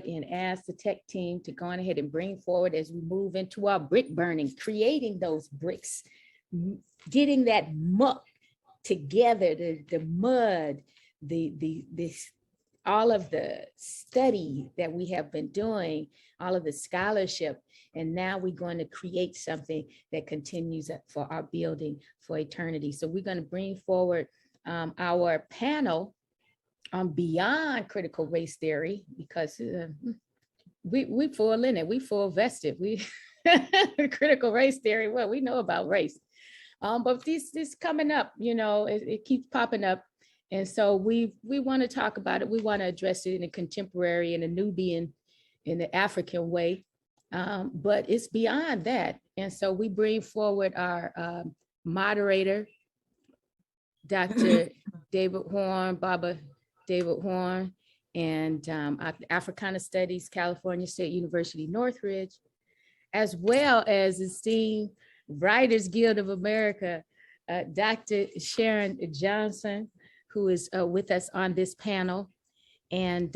and ask the tech team to go on ahead and bring forward as we move into our brick burning, creating those bricks, getting that muck together, the mud, all of the study that we have been doing, all of the scholarship, and now we're going to create something that continues for our building for eternity. So we're going to bring forward our panel on beyond critical race theory, because we full in it, we full vested, we critical race theory, well, we know about race. But this coming up, it keeps popping up. And so we want to talk about it. We want to address it in a contemporary, in a Nubian, in the African way. But it's beyond that. And so we bring forward our moderator, Dr. David Horn, Baba David Horn, and Africana Studies, California State University, Northridge, as well as esteemed Writers Guild of America, Dr. Sharon Johnson, who is with us on this panel. And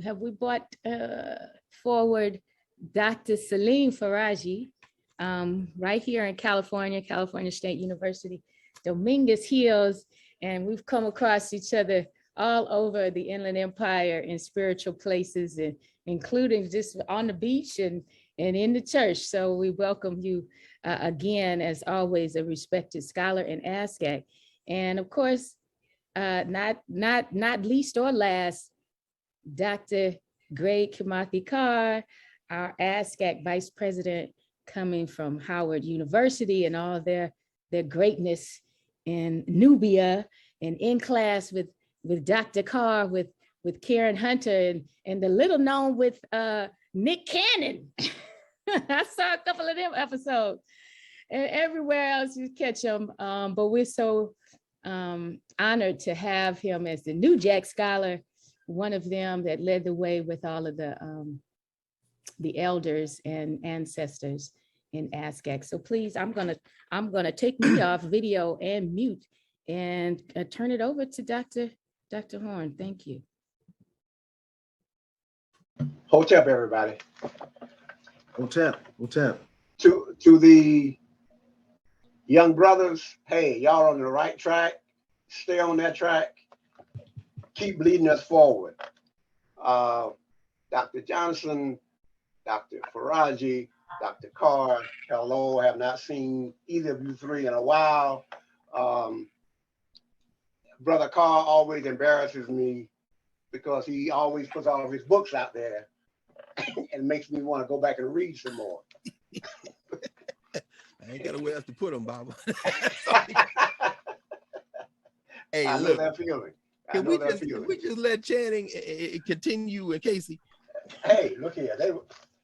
have we brought forward Dr. Salim Faraji, right here in California, California State University, Dominguez Hills, and we've come across each other all over the Inland Empire in spiritual places, and including just on the beach and in the church. So we welcome you again, as always, a respected scholar in ASCAC. And of course, not least or last, Dr. Greg Kimathi Carr, our ASCAC Vice President, coming from Howard University, and all their greatness in Nubia, and in class with Dr. Carr, with Karen Hunter, and the little known with Nick Cannon. I saw a couple of them episodes, and everywhere else you catch them. But we're so honored to have him as the New Jack Scholar, one of them that led the way with all of the elders and ancestors in ASCAC. So please, I'm gonna take me off video and mute and turn it over to Dr. Horn. Thank you. Hotep, everybody. Hotep. To the young brothers, hey, y'all on the right track. Stay on that track. Keep leading us forward. Dr. Johnson, Dr. Faraji, Dr. Carr, hello, have not seen either of you three in a while. Brother Carr always embarrasses me because he always puts all of his books out there and makes me want to go back and read some more. I ain't got a way else to put them, Baba. Hey, I know look, that feeling. Can we just let Channing continue, and Casey? Hey, look here.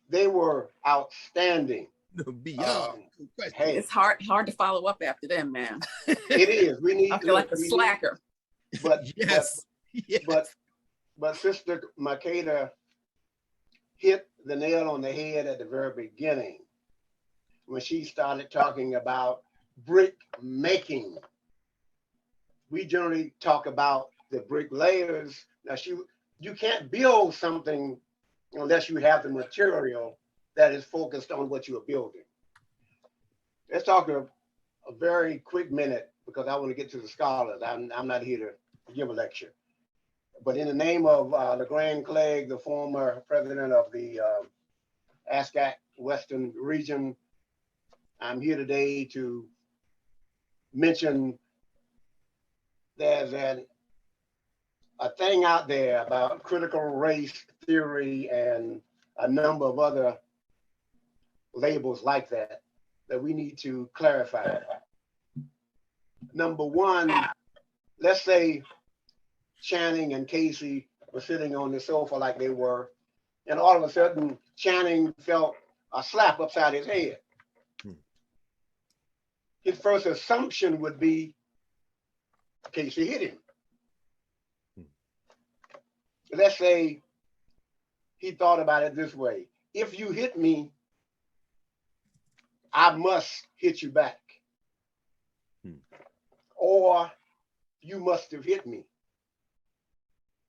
They were outstanding. Beyond. Hey, it's hard to follow up after them, man. It is. I feel like a slacker. But yes. But Sister Makeda hit the nail on the head at the very beginning when she started talking about brick making. We generally talk about the brick layers. Now, you can't build something unless you have the material that is focused on what you are building. Let's talk a very quick minute, because I want to get to the scholars. I'm not here to give a lecture. But in the name of LeGrand Clegg, the former president of the ASCAC Western region, I'm here today to mention there's a thing out there about critical race theory and a number of other labels like that we need to clarify. Number one, let's say Channing and Casey were sitting on the sofa like they were, and all of a sudden Channing felt a slap upside his head. His first assumption would be Casey hit him. Let's say he thought about it this way: if you hit me, I must hit you back. Or you must have hit me.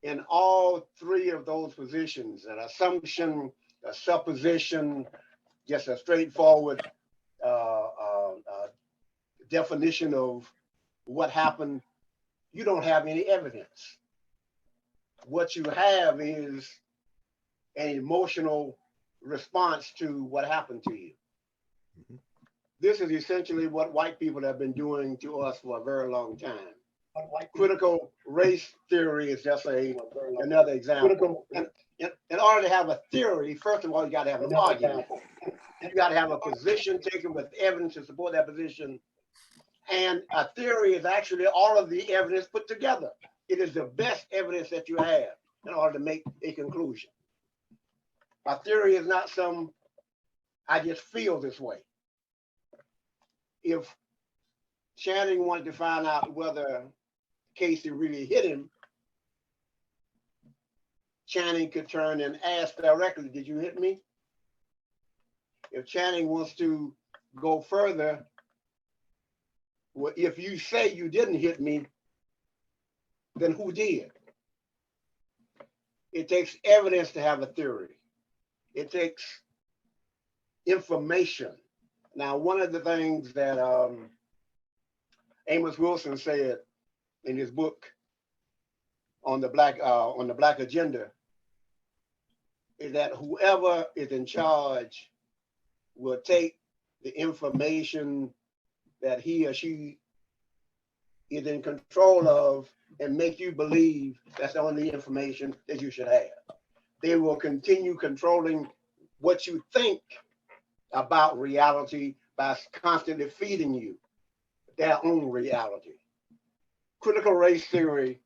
in all three of those positions, an assumption, a supposition, just a straightforward definition of what happened, you don't have any evidence. What you have is an emotional response to what happened to you. Mhm. This is essentially what white people have been doing to us for a very long time. Critical race theory is just another example. And in order to have a theory, first of all, you got to have an argument. You got to have a position taken with evidence to support that position. And a theory is actually all of the evidence put together. It is the best evidence that you have in order to make a conclusion. A theory is not I just feel this way. If Channing wanted to find out whether Casey really hit him, Channing could turn and ask directly, did you hit me? If Channing wants to go further, well, if you say you didn't hit me, then who did? It takes evidence to have a theory. It takes information. Now, one of the things that Amos Wilson said in his book on the black agenda is that whoever is in charge will take the information that he or she is in control of and make you believe that's the only information that you should have. They will continue controlling what you think about reality by constantly feeding you their own reality. Critical race theory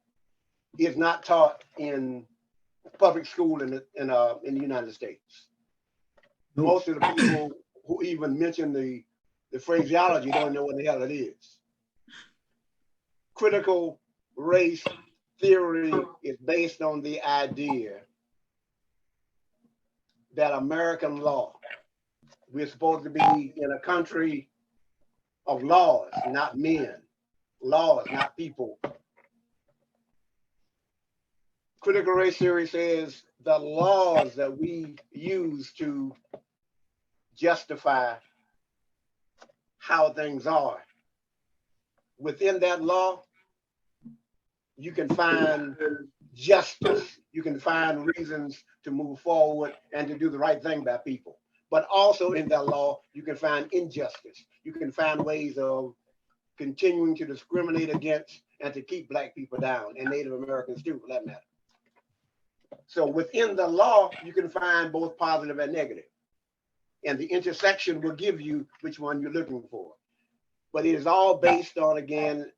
is not taught in public school in the United States. Most of the people who even mention the phraseology don't know what the hell it is. Critical race theory is based on the idea that American law, we're supposed to be in a country of laws, not men, laws, not people. Critical race theory says the laws that we use to justify how things are, within that law, you can find justice. You can find reasons to move forward and to do the right thing by people. But also in that law, you can find injustice. You can find ways of continuing to discriminate against and to keep Black people down, and Native Americans too, for that matter. So within the law, you can find both positive and negative. And the intersection will give you which one you're looking for. But it is all based on, again,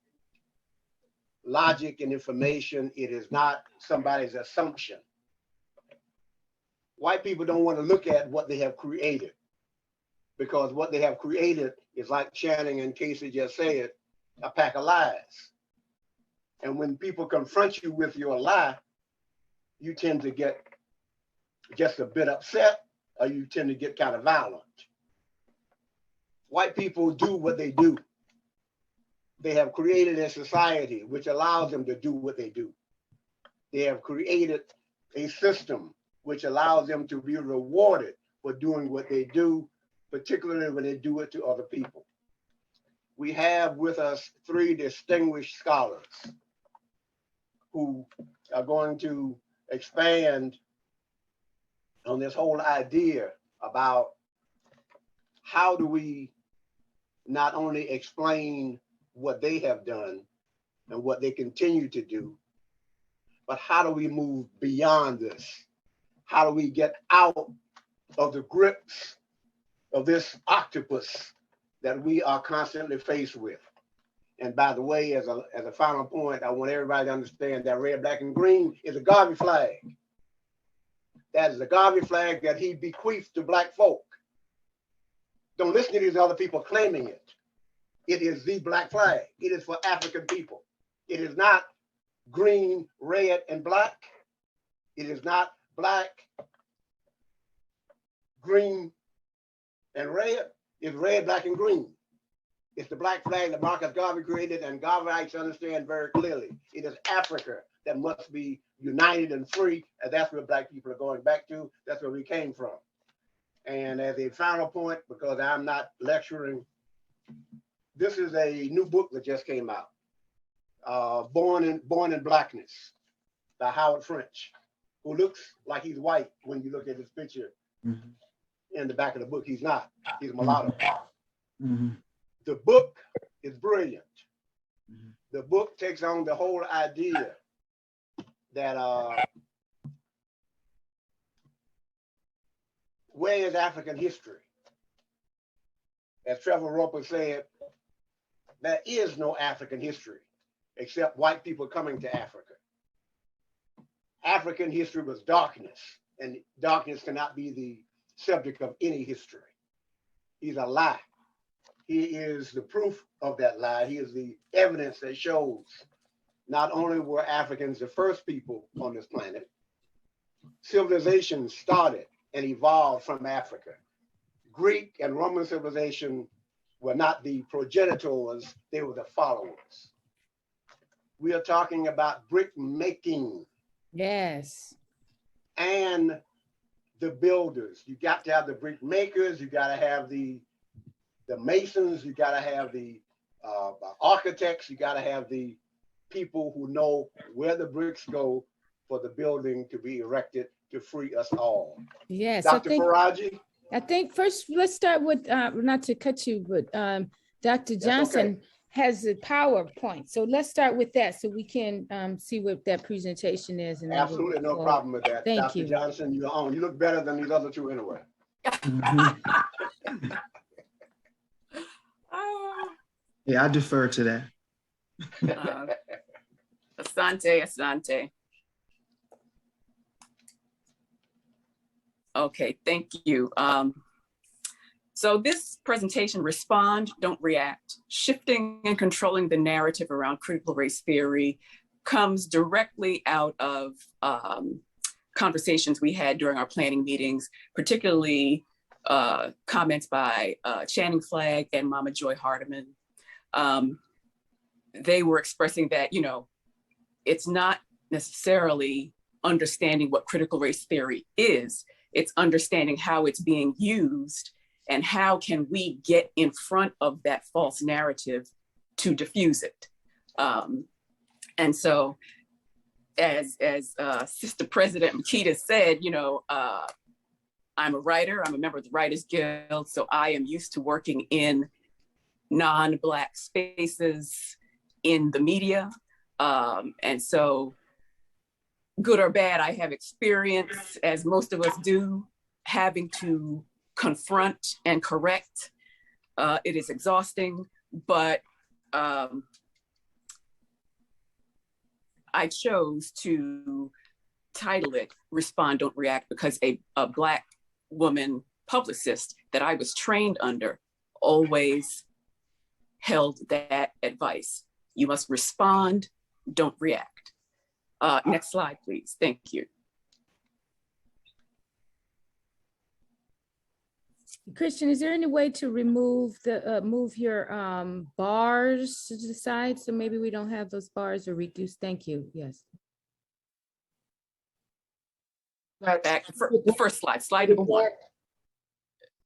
logic and information. It is not somebody's assumption. White people don't want to look at what they have created, because what they have created is, like Channing and Casey just said, a pack of lies. And when people confront you with your lie, you tend to get just a bit upset, or you tend to get kind of violent. White people do what they do. They have created a society which allows them to do what they do. They have created a system which allows them to be rewarded for doing what they do, particularly when they do it to other people. We have with us three distinguished scholars who are going to expand on this whole idea about how do we not only explain what they have done and what they continue to do, but how do we move beyond this? How do we get out of the grips of this octopus that we are constantly faced with? And by the way, as a final point, I want everybody to understand that red, black, and green is a Garvey flag. That is a Garvey flag that he bequeathed to Black folk. Don't listen to these other people claiming it. It is the Black flag. It is for African people. It is not green, red, and black. It is not black, green, and red. It's red, black, and green. It's the Black flag that Marcus Garvey created, and Garveyites understand very clearly. It is Africa that must be united and free. And that's where Black people are going back to. That's where we came from. And as a final point, because I'm not lecturing, this is a new book that just came out, Born in Blackness by Howard French, who looks like he's white when you look at his picture in the back of the book. He's not. He's a mulatto. The book is brilliant. The book takes on the whole idea that where is African history? As Trevor Roper said, there is no African history except white people coming to Africa. African history was darkness, and darkness cannot be the subject of any history. He's a lie. He is the proof of that lie. He is the evidence that shows not only were Africans the first people on this planet, civilization started and evolved from Africa. Greek and Roman civilization were not the progenitors, they were the followers. We are talking about brick making. Yes. And the builders. You got to have the brick makers, you got to have the masons, you got to have the architects, you got to have the people who know where the bricks go for the building to be erected to free us all. Yes. Dr. Faraji? I think first, let's start with, not to cut you, but Dr. Johnson has a PowerPoint. So let's start with that so we can see what that presentation is. And absolutely no problem with that. Thank Dr. you. Johnson, you're on. You look better than these other two anyway. Yeah, I defer to that. Asante. Okay, thank you. So this presentation, Respond, Don't React, Shifting and Controlling the Narrative Around Critical Race Theory, comes directly out of conversations we had during our planning meetings, particularly comments by Channing Flagg and Mama Joy Hardiman. They were expressing that, you know, it's not necessarily understanding what critical race theory is, it's understanding how it's being used and how can we get in front of that false narrative to diffuse it. And so as Sister President Makita said, you know, I'm a writer, I'm a member of the Writers Guild, so I am used to working in non-Black spaces in the media. And so good or bad, I have experience, as most of us do, having to confront and correct. It is exhausting, but I chose to title it Respond, Don't React because a Black woman publicist that I was trained under always held that advice. You must respond, don't react. Next slide, please. Thank you. Christian, is there any way to remove the move your bars to the side so maybe we don't have those bars or reduce? Thank you. Yes. Back the first slide, slide number 1.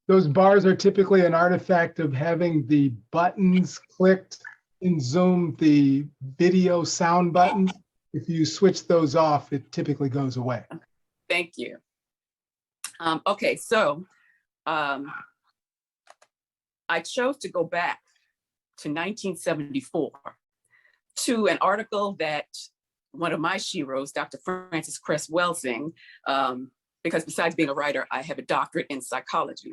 Those bars are typically an artifact of having the buttons clicked in Zoom, the video sound buttons. If you switch those off, it typically goes away. Thank you. Okay, so I chose to go back to 1974 to an article that one of my sheroes, Dr. Frances Cress Welsing, because besides being a writer, I have a doctorate in psychology.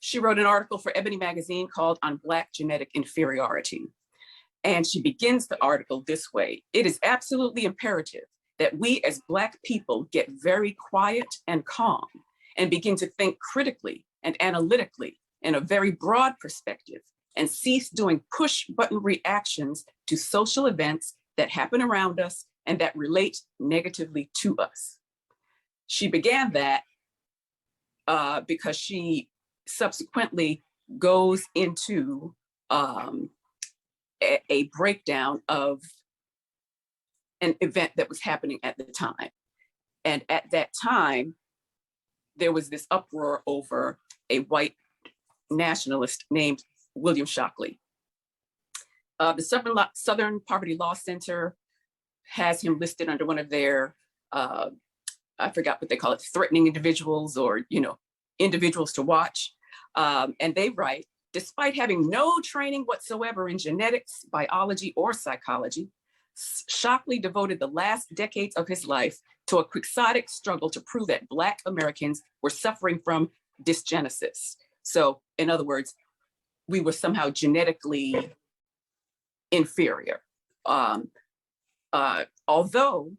She wrote an article for Ebony magazine called On Black Genetic Inferiority. And she begins the article this way: it is absolutely imperative that we as Black people get very quiet and calm and begin to think critically and analytically in a very broad perspective and cease doing push button reactions to social events that happen around us and that relate negatively to us. She began that because she subsequently goes into a breakdown of an event that was happening at the time. And at that time, there was this uproar over a white nationalist named William Shockley. The Southern Poverty Law Center has him listed under one of their, I forgot what they call it, threatening individuals, or, individuals to watch. And they write, despite having no training whatsoever in genetics, biology, or psychology, Shockley devoted the last decades of his life to a quixotic struggle to prove that Black Americans were suffering from dysgenesis. So, in other words, we were somehow genetically inferior. Although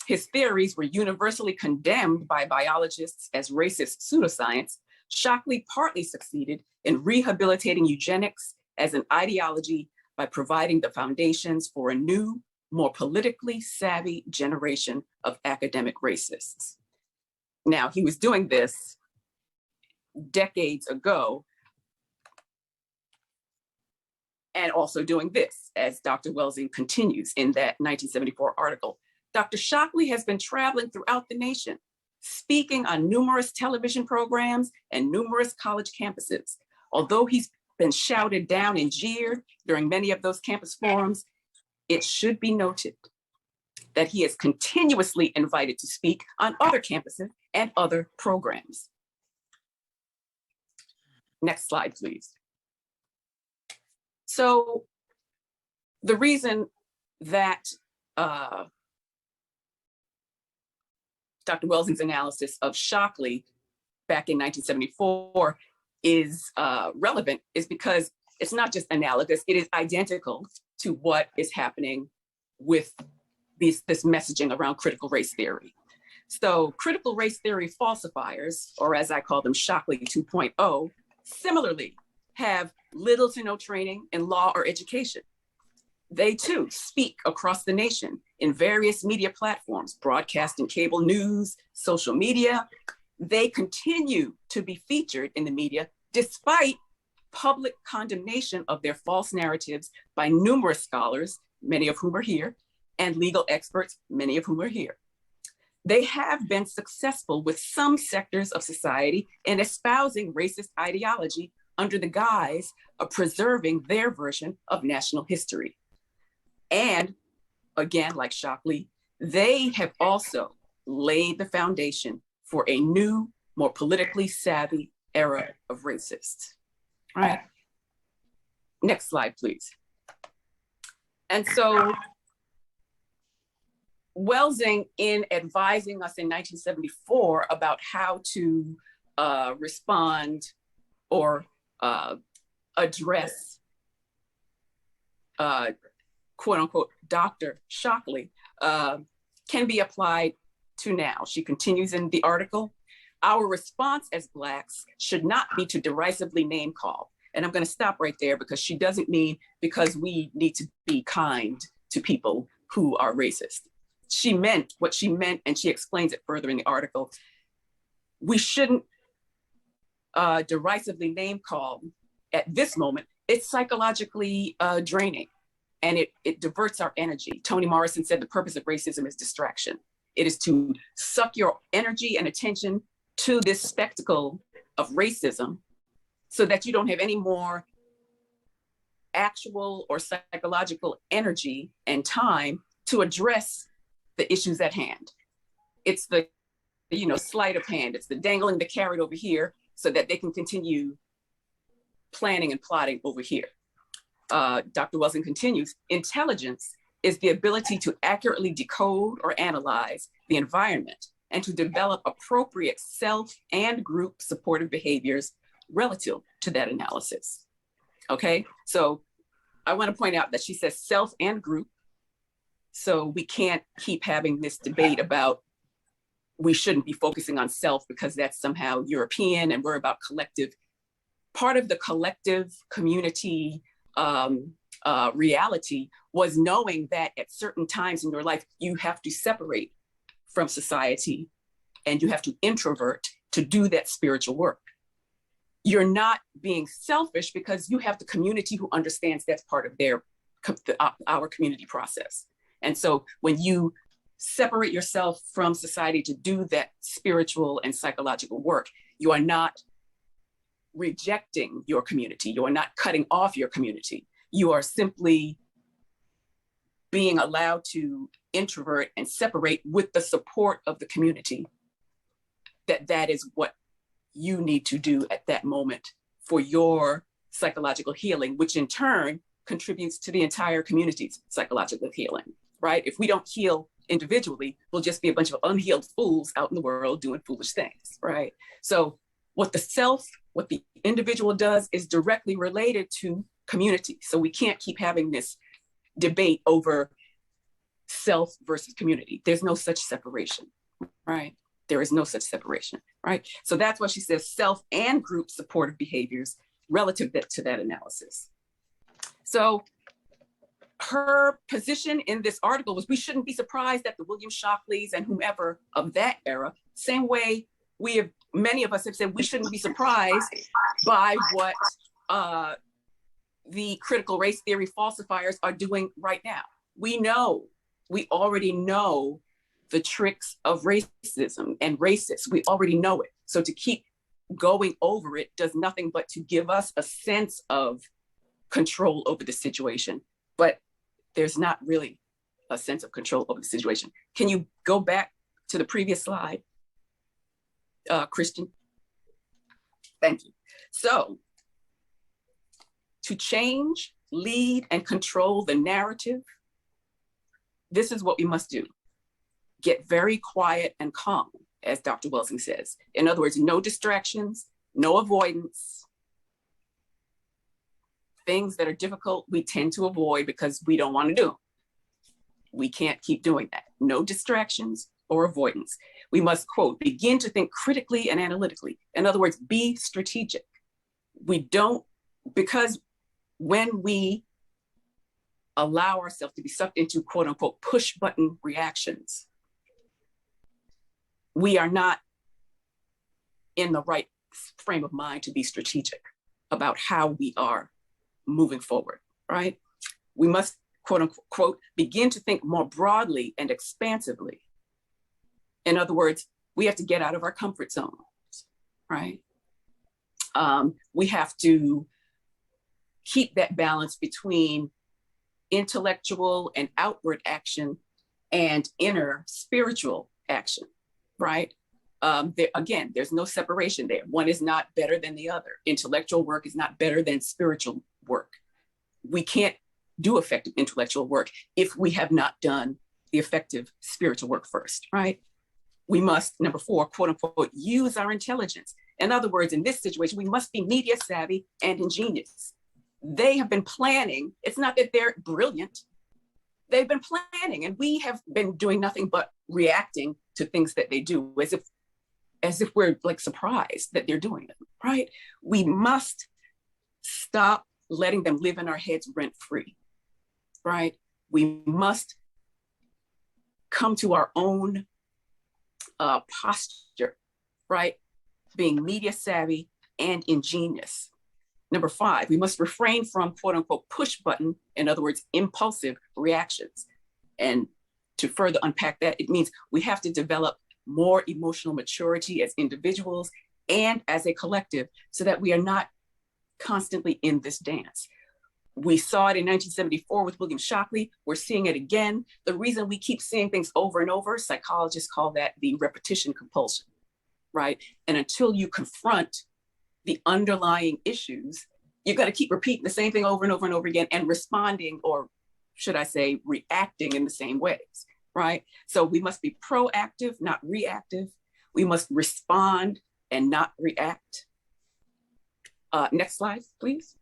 his theories were universally condemned by biologists as racist pseudoscience, Shockley partly succeeded in rehabilitating eugenics as an ideology by providing the foundations for a new, more politically savvy generation of academic racists. Now, he was doing this decades ago, and also doing this, as Dr. Welsing continues in that 1974 article. Dr. Shockley has been traveling throughout the nation, speaking on numerous television programs and numerous college campuses. Although he's been shouted down and jeered during many of those campus forums, it should be noted that he is continuously invited to speak on other campuses and other programs. Next slide, please. So the reason that Dr. Welsing's analysis of Shockley back in 1974 is relevant is because it's not just analogous, it is identical to what is happening with this messaging around critical race theory. So critical race theory falsifiers, or as I call them, Shockley 2.0, similarly have little to no training in law or education. They too speak across the nation in various media platforms, broadcasting cable news, social media. They continue to be featured in the media despite public condemnation of their false narratives by numerous scholars, many of whom are here, and legal experts, many of whom are here. They have been successful with some sectors of society in espousing racist ideology under the guise of preserving their version of national history. And again, like Shockley, they have also laid the foundation for a new, more politically savvy era of racists. All right. Next slide, please. And so Welsing, in advising us in 1974 about how to respond or address quote unquote Dr. Shockley can be applied to now. She continues in the article, our response as Blacks should not be to derisively name call. And I'm going to stop right there because she doesn't mean because we need to be kind to people who are racist. She meant what she meant, and she explains it further in the article. We shouldn't derisively name call at this moment. It's psychologically draining, and it diverts our energy. Toni Morrison said the purpose of racism is distraction. It is to suck your energy and attention to this spectacle of racism so that you don't have any more actual or psychological energy and time to address the issues at hand. It's the sleight of hand. It's the dangling the carrot over here so that they can continue planning and plotting over here. Dr. Welsing continues, intelligence is the ability to accurately decode or analyze the environment and to develop appropriate self and group supportive behaviors relative to that analysis. Okay, so I want to point out that she says self and group. So we can't keep having this debate about we shouldn't be focusing on self because that's somehow European and we're about collective. Part of the collective community reality was knowing that at certain times in your life, you have to separate from society and you have to introvert to do that spiritual work. You're not being selfish because you have the community who understands that's part of our community process. And so when you separate yourself from society to do that spiritual and psychological work, you are not rejecting your community. You are not cutting off your community. You are simply being allowed to introvert and separate with the support of the community. That is what you need to do at that moment for your psychological healing, which in turn contributes to the entire community's psychological healing, right? If we don't heal individually, we'll just be a bunch of unhealed fools out in the world doing foolish things, right? So what the individual does is directly related to community. So we can't keep having this debate over self versus community. There's no such separation, right? There is no such separation, right? So that's why she says self and group supportive behaviors relative to that analysis. So her position in this article was we shouldn't be surprised that the William Shockleys and whomever of that era, same way many of us have said we shouldn't be surprised by what the critical race theory falsifiers are doing right now. We already know the tricks of racism and racists. We already know it. So to keep going over it does nothing but to give us a sense of control over the situation. But there's not really a sense of control over the situation. Can you go back to the previous slide, Christian? Thank you. So to change, lead, and control the narrative, this is what we must do. Get very quiet and calm, as Dr. Welsing says. In other words, no distractions, no avoidance. Things that are difficult, we tend to avoid because we don't want to do them. We can't keep doing that. No distractions or avoidance. We must, quote, begin to think critically and analytically. In other words, be strategic. Because when we allow ourselves to be sucked into, quote unquote, push button reactions, we are not in the right frame of mind to be strategic about how we are moving forward, right? We must, quote unquote, begin to think more broadly and expansively. In other words, we have to get out of our comfort zones, right? We have to keep that balance between intellectual and outward action and inner spiritual action, right? There's no separation there. One is not better than the other. Intellectual work is not better than spiritual work. We can't do effective intellectual work if we have not done the effective spiritual work first, right? We must, number 4, quote unquote, use our intelligence. In other words, in this situation, we must be media savvy and ingenious. They have been planning. It's not that they're brilliant. They've been planning, and we have been doing nothing but reacting to things that they do as if we're like surprised that they're doing it, right? We must stop letting them live in our heads rent-free, right? We must come to our own posture, right? Being media savvy and ingenious. Number 5, we must refrain from, quote unquote, push button, in other words, impulsive reactions. And to further unpack that, it means we have to develop more emotional maturity as individuals and as a collective so that we are not constantly in this dance. We saw it in 1974 with William Shockley. We're seeing it again. The reason we keep seeing things over and over, psychologists call that the repetition compulsion, right? And until you confront the underlying issues, you're going to keep repeating the same thing over and over and over again and responding, or should I say, reacting in the same ways, right? So we must be proactive, not reactive. We must respond and not react. Next slide, please.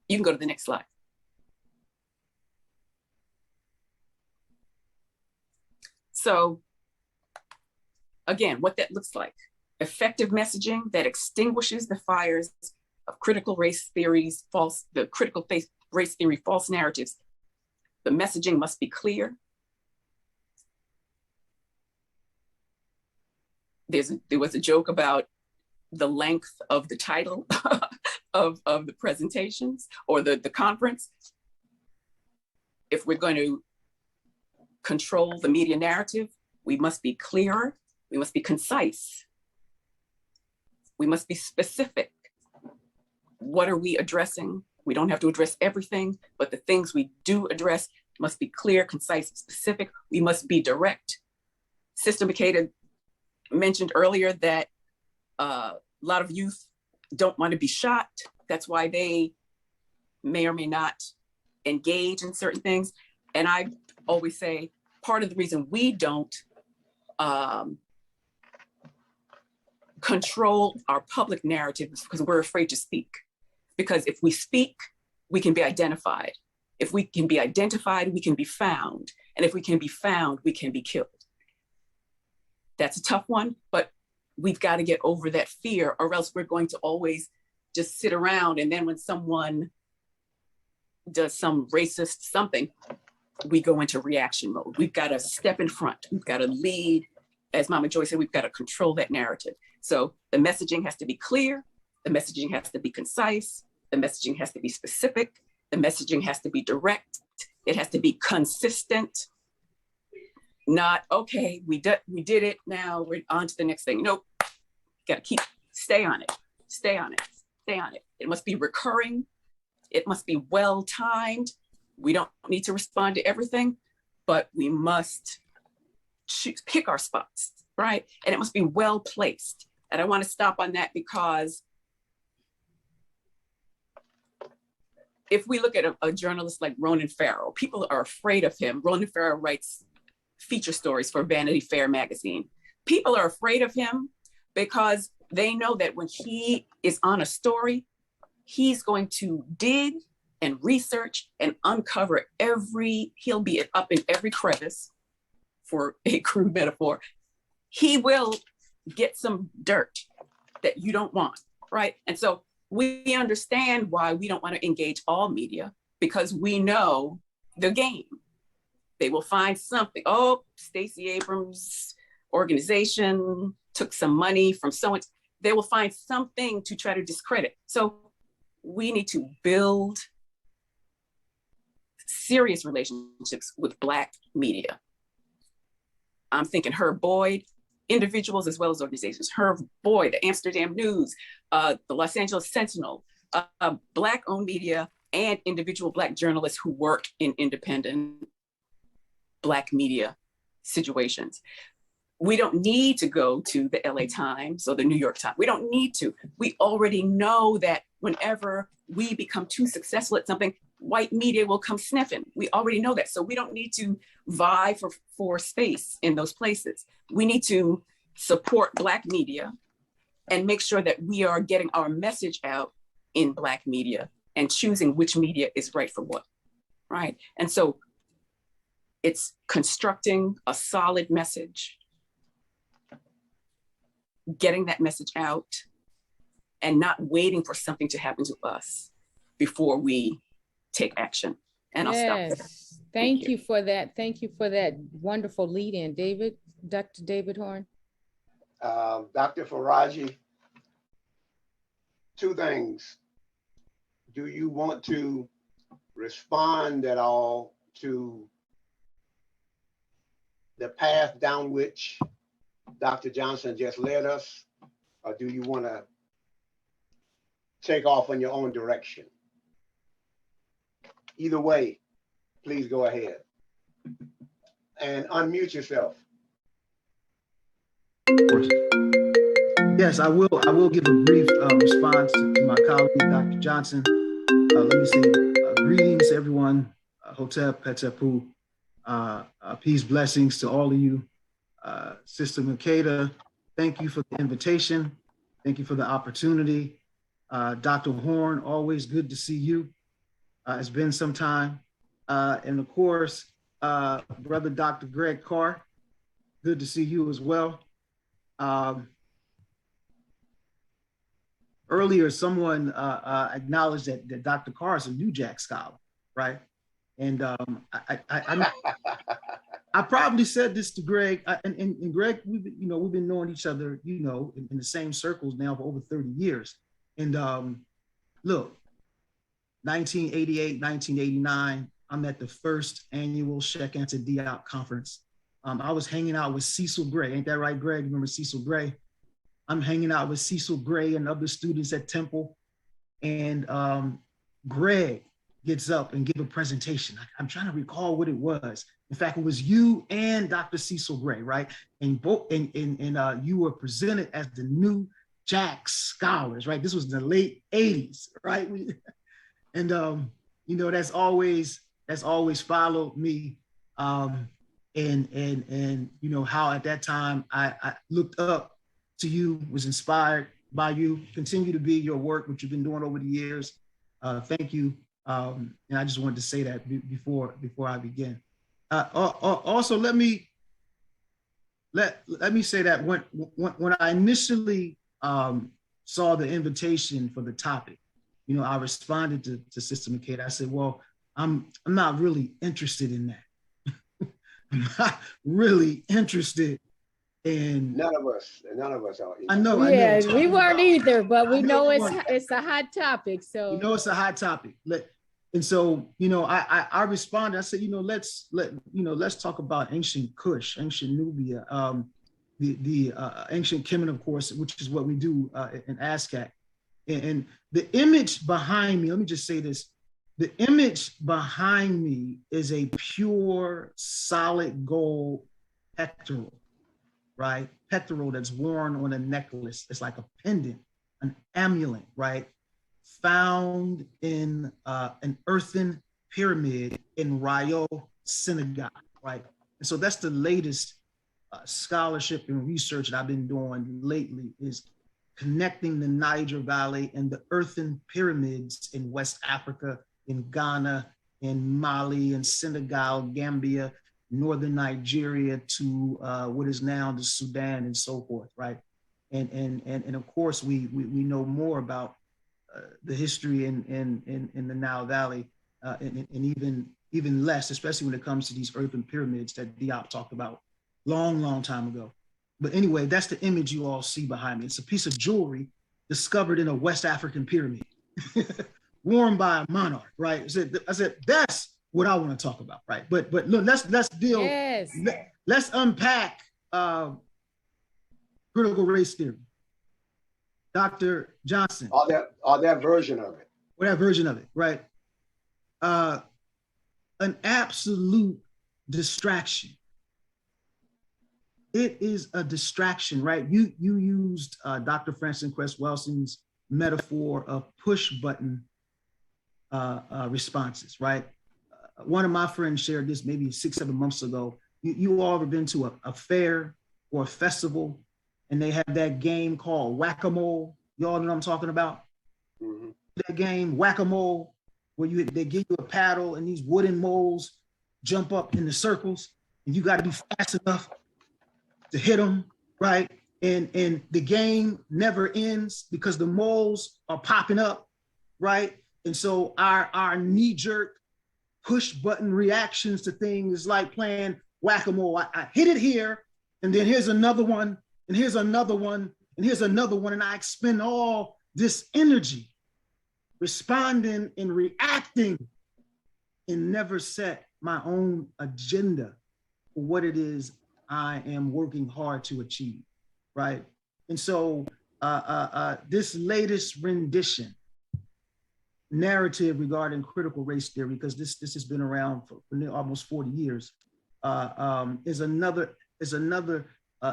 You can go to the next slide. So again, what that looks like: effective messaging that extinguishes the fires of critical race theories, the critical race theory false narratives. The messaging must be clear. There was a joke about the length of the title of the presentations or the conference. If we're going to control the media narrative, we must be clearer, we must be concise, we must be specific. What are we addressing? We don't have to address everything, but the things we do address must be clear, concise, specific. We must be direct. Sister Makeda mentioned earlier that a lot of youth don't want to be shot. That's why they may or may not engage in certain things. And I always say part of the reason we don't control our public narrative is because we're afraid to speak. Because if we speak, we can be identified. If we can be identified, we can be found. And if we can be found, we can be killed. That's a tough one, but we've got to get over that fear, or else we're going to always just sit around. And then when someone does some racist something, we go into reaction mode. We've got to step in front. We've got to lead. As Mama Joy said, we've got to control that narrative. So the messaging has to be clear. The messaging has to be concise. The messaging has to be specific. The messaging has to be direct. It has to be consistent. Not, okay, we did it, now we're on to the next thing. Nope, gotta stay on it, stay on it, stay on it. It must be recurring. It must be well-timed. We don't need to respond to everything, but we must pick our spots, right? And it must be well-placed. And I wanna stop on that because if we look at a journalist like Ronan Farrow, people are afraid of him. Ronan Farrow writes feature stories for Vanity Fair magazine. People are afraid of him because they know that when he is on a story, he's going to dig and research and uncover he'll be up in every crevice, for a crude metaphor. He will get some dirt that you don't want, right? And so we understand why we don't want to engage all media, because we know the game. They will find something. Oh, Stacey Abrams' organization took some money from someone. They will find something to try to discredit. So we need to build serious relationships with Black media. I'm thinking Herb Boyd, individuals as well as organizations. Herb Boyd, the Amsterdam News, the Los Angeles Sentinel, Black-owned media and individual Black journalists who work in independent Black media situations. We don't need to go to the LA Times or the New York Times. We don't need to. We already know that whenever we become too successful at something, white media will come sniffing. We already know that. So we don't need to vie for space in those places. We need to support Black media and make sure that we are getting our message out in Black media and choosing which media is right for what, right? And so it's constructing a solid message, getting that message out, and not waiting for something to happen to us before we take action. And I'll stop there. Thank you for that. Thank you for that wonderful lead in, Dr. David Horn. Dr. Faraji, two things. Do you want to respond at all to the path down which Dr. Johnson just led us, or do you want to take off in your own direction? Either way, please go ahead and unmute yourself. Of course. Yes, I will give a brief response to my colleague, Dr. Johnson. Let me say greetings, everyone. Hotep, Petepu. Peace, blessings to all of you. Sister Makeda, thank you for the invitation. Thank you for the opportunity. Dr. Horn, always good to see you. It's been some time. And of course, Brother Dr. Greg Carr, good to see you as well. Earlier, someone acknowledged that Dr. Carr is a New Jack scholar, right? And I probably said this to Greg, and Greg, we've been knowing each other, in the same circles now for over 30 years. And look, 1988, 1989, I'm at the first annual Sheikh Anta Diop conference. I was hanging out with Cecil Gray. Ain't that right, Greg? Remember Cecil Gray? I'm hanging out with Cecil Gray and other students at Temple. And Greg gets up and give a presentation. I'm trying to recall what it was. In fact, it was you and Dr. Cecil Gray, right? And you were presented as the new Jack Scholars, right? This was in the late 80s, right? And that's always followed me. And how at that time I looked up to you, was inspired by you, continue to be your work, which you've been doing over the years. Thank you. And I just wanted to say that before I begin. Also, let me say that when I initially saw the invitation for the topic, I responded to Sister Makeda. I said, well, I'm not really interested in that. I'm not really interested in. None of us are. I know. Yeah, we weren't about. either, but we I know know it's a hot topic. So it's a hot topic. And so I responded. I said, let's talk about ancient Kush, ancient Nubia, the ancient Kemet, of course, which is what we do in ASCAC. And the image behind me, let me just say this. The image behind me is a pure, solid gold pectoral, right? Pectoral that's worn on a necklace. It's like a pendant, an amulet, right? Found in an earthen pyramid in Rio, Senegal, right? And so that's the latest scholarship and research that I've been doing lately, is connecting the Niger Valley and the earthen pyramids in West Africa, in Ghana, in Mali, in Senegal, Gambia, northern Nigeria, to what is now the Sudan and so forth, right? And of course, we know more about the history in the Nile Valley, and even less, especially when it comes to these earthen pyramids that Diop talked about long time ago. But anyway, that's the image you all see behind me. It's a piece of jewelry discovered in a West African pyramid. Worn by a monarch, right? I said, that's what I want to talk about, right? But look, let's deal. yes, Let's unpack critical race theory. Dr. Johnson. Or that version of it. Or that version of it, right? An absolute distraction. It is a distraction, right? You used Dr. Francis Cress Welsing's metaphor of push button responses, right? One of my friends shared this maybe 6-7 months ago. You all ever been to a fair or a festival, and they have that game called whack-a-mole? Y'all know what I'm talking about? Mm-hmm. That game, whack-a-mole, where they give you a paddle and these wooden moles jump up in the circles, and you got to be fast enough to hit them, right? And the game never ends because the moles are popping up, right? And so our knee-jerk push button reactions to things like playing whack-a-mole. I hit it here, and then here's another one, and here's another one, and here's another one, and I expend all this energy responding and reacting and never set my own agenda for what it is I am working hard to achieve, right? And so this latest rendition, narrative regarding critical race theory, because this has been around for almost 40 years, is another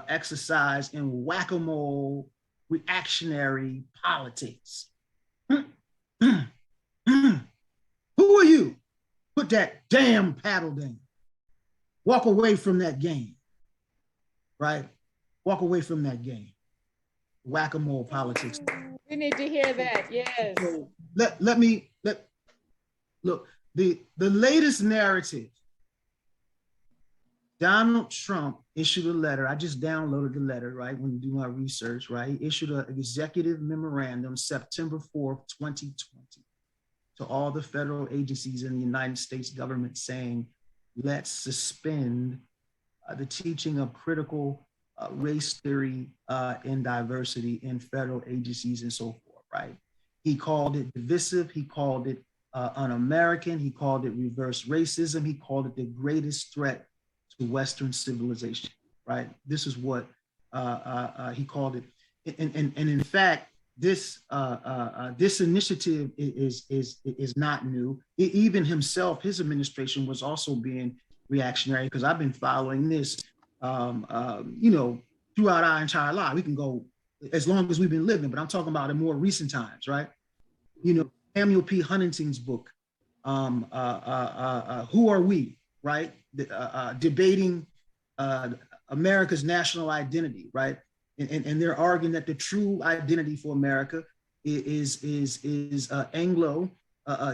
exercise in whack-a-mole reactionary politics. Who are you? Put that damn paddle down. Walk away from that game, right? Walk away from that game. Whack-a-mole politics. we need to hear that. Yes. So look, the latest narrative. Donald Trump issued a letter. I just downloaded the letter, right? When you do my research, right? He issued an executive memorandum September 4th, 2020, to all the federal agencies in the United States government saying, let's suspend the teaching of critical race theory and diversity in federal agencies and so forth, right? He called it divisive. He called it un-American. He called it reverse racism. He called it the greatest threat to Western civilization, right? This is what he called it. And in fact, this initiative is not new. Even himself, his administration was also being reactionary, because I've been following this, throughout our entire life. We can go as long as we've been living, but I'm talking about in more recent times, right? Samuel P. Huntington's book, Who Are We, right? Debating America's national identity, right? And they're arguing that the true identity for America is Anglo,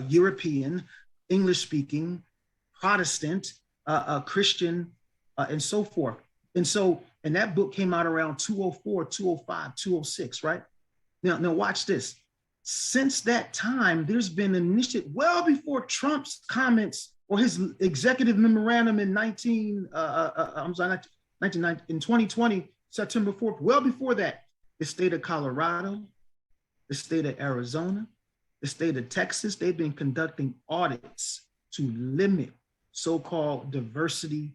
European, English-speaking, Protestant, Christian, and so forth. And that book came out around 204, 205, 206, right? Now watch this. Since that time, there's been an initiative well before Trump's comments or his executive memorandum in 2020, September 4th, well before that, the state of Colorado, the state of Arizona, the state of Texas, they've been conducting audits to limit so-called diversity,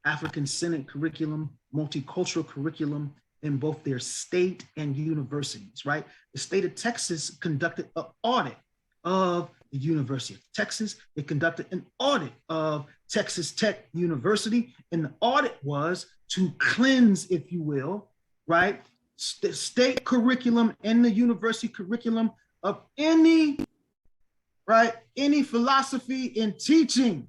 African-centered curriculum, multicultural curriculum in both their state and universities, right? The state of Texas conducted an audit of the University of Texas. They conducted an audit of Texas Tech University, and the audit was to cleanse, if you will, right, the state curriculum and the university curriculum of any philosophy and teaching,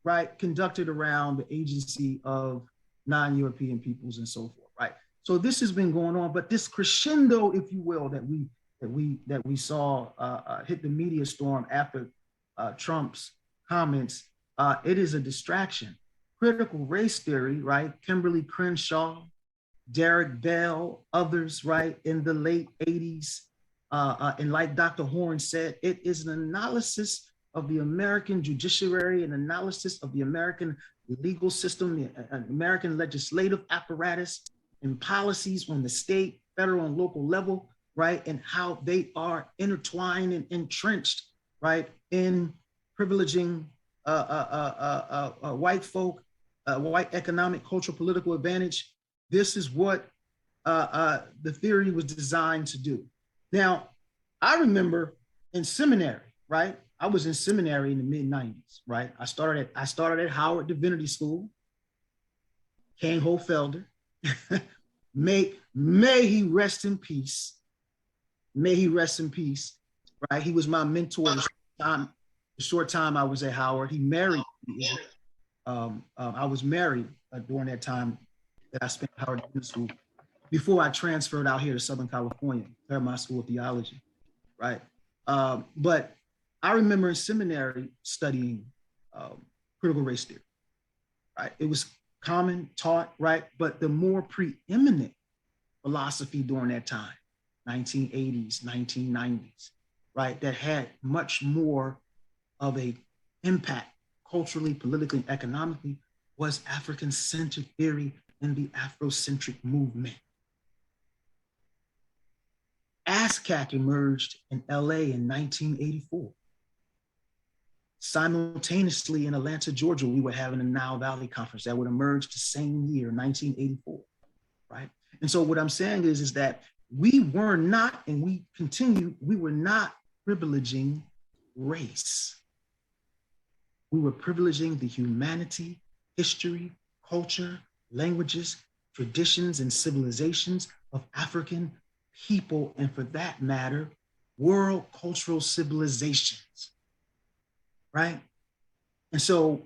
right, conducted around the agency of non-European peoples and so forth, right? So this has been going on, but this crescendo, if you will, that we saw hit the media storm after Trump's comments, it is a distraction. Critical race theory, right? Kimberly Crenshaw, Derek Bell, others, right, in the late 80s, and like Dr. Horn said, it is an analysis of the American judiciary, an analysis of the American legal system, the American legislative apparatus, and policies on the state, federal, and local level, right? And how they are intertwined and entrenched, right, in privileging white folk, white economic, cultural, political advantage. This is what the theory was designed to do. Now, I remember in seminary, right? I was in seminary in the mid-90s, right? I started at Howard Divinity School. Cain Hofelder, may he rest in peace. May he rest in peace, right? He was my mentor the short time I was at Howard. He married me. I was married during that time that I spent at Howard Divinity School before I transferred out here to Southern California, Claremont School of Theology, right? But I remember in seminary studying critical race theory, right? It was common, taught, right? But the more preeminent philosophy during that time, 1980s, 1990s, right? That had much more of a impact culturally, politically, and economically was African-centered theory and the Afrocentric movement. ASCAC emerged in LA in 1984. Simultaneously in Atlanta, Georgia, we were having a Nile Valley Conference that would emerge the same year, 1984, right? And so what I'm saying is that we were not, and we continue, we were not privileging race. We were privileging the humanity, history, culture, languages, traditions, and civilizations of African people, and for that matter, world cultural civilizations, right? And so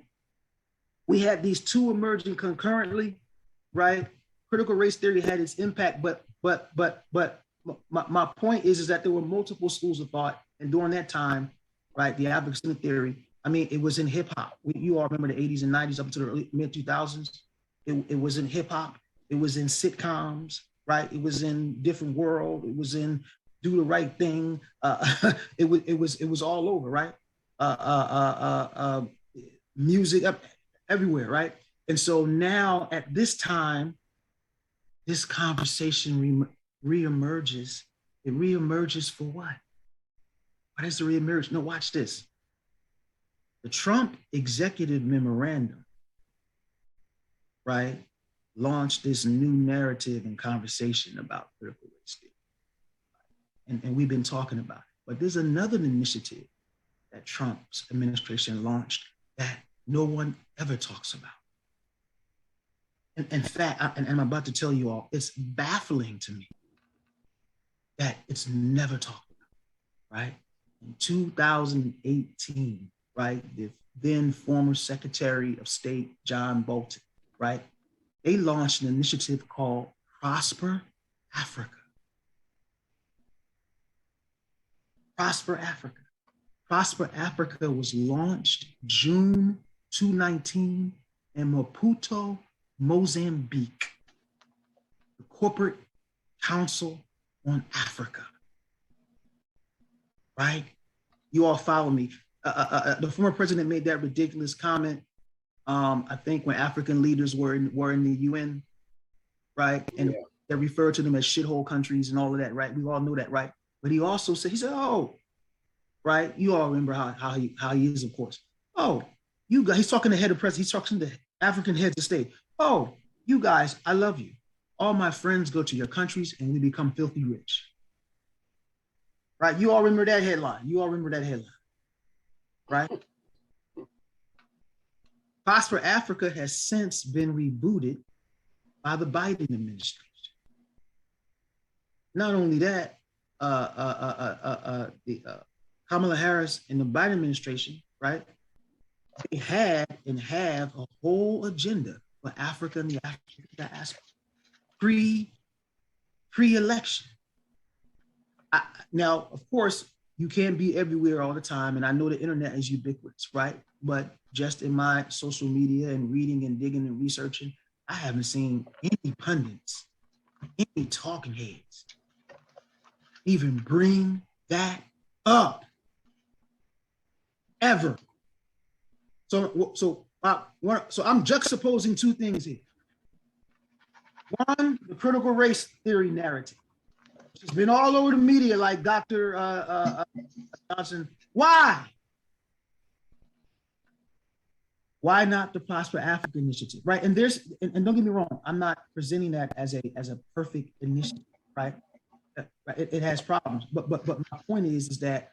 we had these two emerging concurrently, right? Critical race theory had its impact, but my point is that there were multiple schools of thought, and during that time, right, the African theory, I mean, it was in hip hop. You all remember the 80s and 90s up to the early, mid 2000s. It was in hip hop. It was in sitcoms, right? It was in Different World. It was in Do the Right Thing. It was all over, right? Music everywhere, right? And so now at this time, this conversation reemerges. It reemerges for what? Why does it reemerge? No, watch this. The Trump executive memorandum, right, launched this new narrative and conversation about critical race theory. And we've been talking about it. But there's another initiative that Trump's administration launched that no one ever talks about. In fact, I'm about to tell you all, it's baffling to me that it's never talked about, right? In 2018, right, the then former Secretary of State, John Bolton, right, they launched an initiative called Prosper Africa. Prosper Africa. Prosper Africa was launched June 2019 in Maputo, Mozambique, the Corporate Council on Africa, right? You all follow me. The former president made that ridiculous comment, I think when African leaders were in the UN, right? And they referred to them as shithole countries and all of that, right? We all know that, right? But he also said, he said, oh, right? You all remember how he is, of course. Oh, you guys, he's talking to the head of press, he's talking to African heads of state. Oh, you guys, I love you. All my friends go to your countries and we become filthy rich. Right? You all remember that headline. You all remember that headline. Right? Prosper Africa has since been rebooted by the Biden administration. Not only that, Kamala Harris and the Biden administration, right? They had and have a whole agenda for Africa and the African diaspora pre-election. Now, of course, you can't be everywhere all the time, and I know the internet is ubiquitous, right? But just in my social media and reading and digging and researching, I haven't seen any pundits, any talking heads even bring that up ever. So I'm juxtaposing two things here. One, the critical race theory narrative. It's been all over the media like Dr. Johnson. Why? Why not the Prosper Africa initiative, right? And don't get me wrong, I'm not presenting that as a perfect initiative, right? It has problems, but my point is that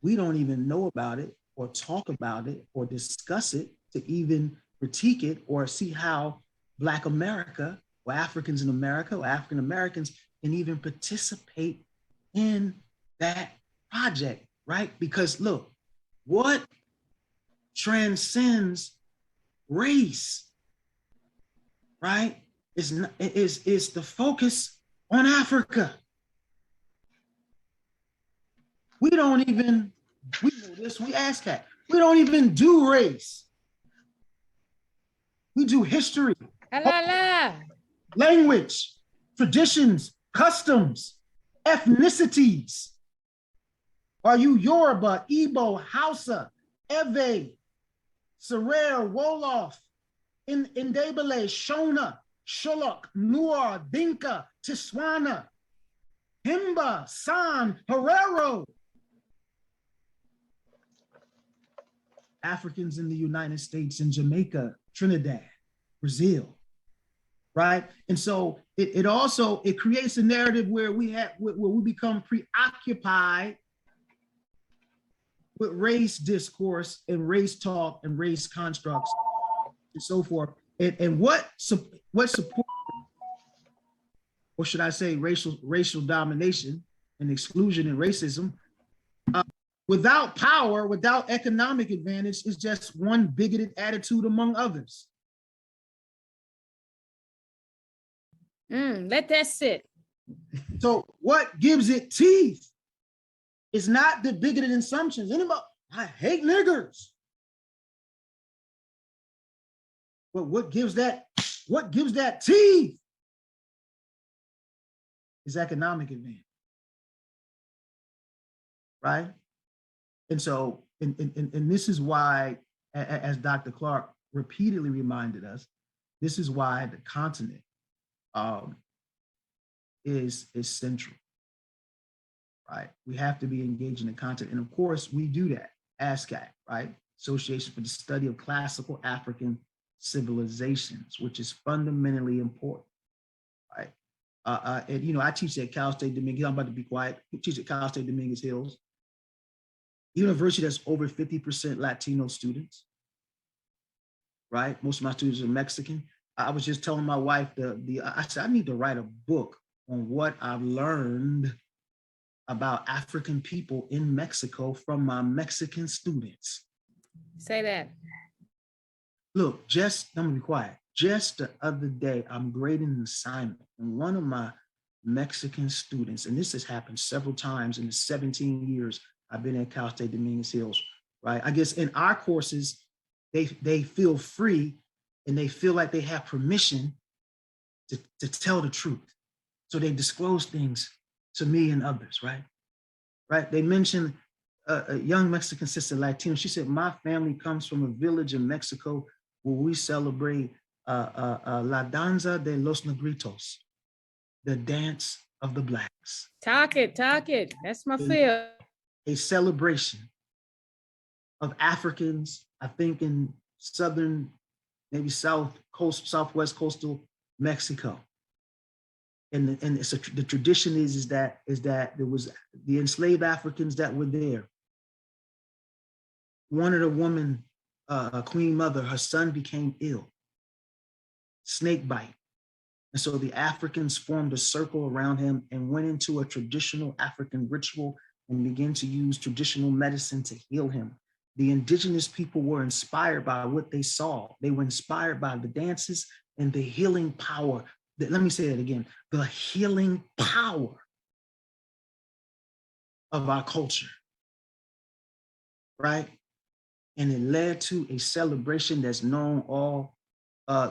we don't even know about it or talk about it or discuss it to even critique it or see how Black America or Africans in America or African Americans can even participate in that project, right? Because look, what transcends race, right? Is the focus on Africa. We know this, we ASCAC. We don't even do race. We do history, language, traditions, customs, ethnicities. Are you Yoruba, Igbo, Hausa, Ewe, Serer, Wolof, Indebele, Shona, Shuluk, Nuer, Dinka, Tiswana, Himba, San, Herero. Africans in the United States and Jamaica, Trinidad, Brazil, right? And so it also creates a narrative where we become preoccupied with race discourse and race talk and race constructs and so forth. And what support, or should I say racial domination and exclusion and racism, without power, without economic advantage, is just one bigoted attitude among others. Let that sit. So what gives it teeth is not the bigoted assumptions. Anybody, I hate niggers. But what gives that teeth is economic advantage, right? And so, and this is why, as Dr. Clark repeatedly reminded us, This is why the continent is central, right? We have to be engaged in the continent. And of course, we do that. ASCAC, right? Association for the Study of Classical African Civilizations, which is fundamentally important, right? And, you know, I teach at Cal State Dominguez. I'm about to be quiet. I teach at Cal State Dominguez Hills. University that's over 50% Latino students, right? Most of my students are Mexican. I was just telling my wife, I said, I need to write a book on what I've learned about African people in Mexico from my Mexican students. Say that. Look, I'm gonna be quiet. Just the other day, I'm grading an assignment, and one of my Mexican students, and this has happened several times in the 17 years I've been at Cal State Dominguez Hills, right? I guess in our courses, they feel free and they feel like they have permission to tell the truth. So they disclose things to me and others, right? Right? They mentioned a young Mexican sister, Latino. She said, my family comes from a village in Mexico where we celebrate La Danza de los Negritos, the dance of the Blacks. Talk it. That's my field. A celebration of Africans, I think in southern, maybe southwest coastal Mexico. And the tradition is that there was the enslaved Africans that were there. One of the women, Queen Mother, her son became ill, snake bite. And so the Africans formed a circle around him and went into a traditional African ritual and began to use traditional medicine to heal him. The indigenous people were inspired by what they saw. They were inspired by the dances and the healing power. Let me say that again, the healing power of our culture, right? And it led to a celebration that's known all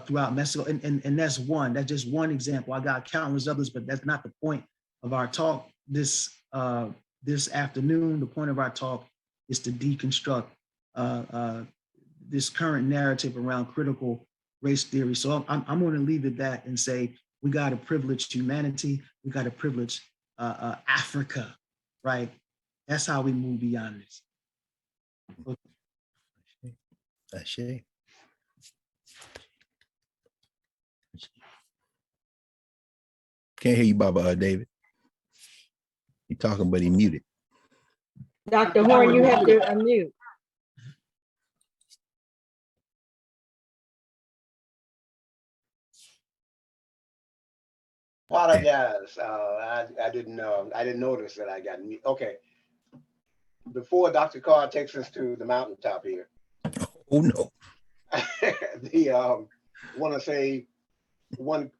throughout Mexico. And that's just one example. I got countless others, but that's not the point of our talk this afternoon. The point of our talk is to deconstruct this current narrative around critical race theory. So I'm going to leave it at that and say, we got to privilege humanity. We got to privilege Africa, right? That's how we move beyond this. Okay. Can't hear you, Baba David. You're talking, but he muted. Dr. Horn, you have to unmute. Apologize. I didn't know. I didn't notice that I got mute. Okay. Before Dr. Carr takes us to the mountaintop here. Oh no. Want to say one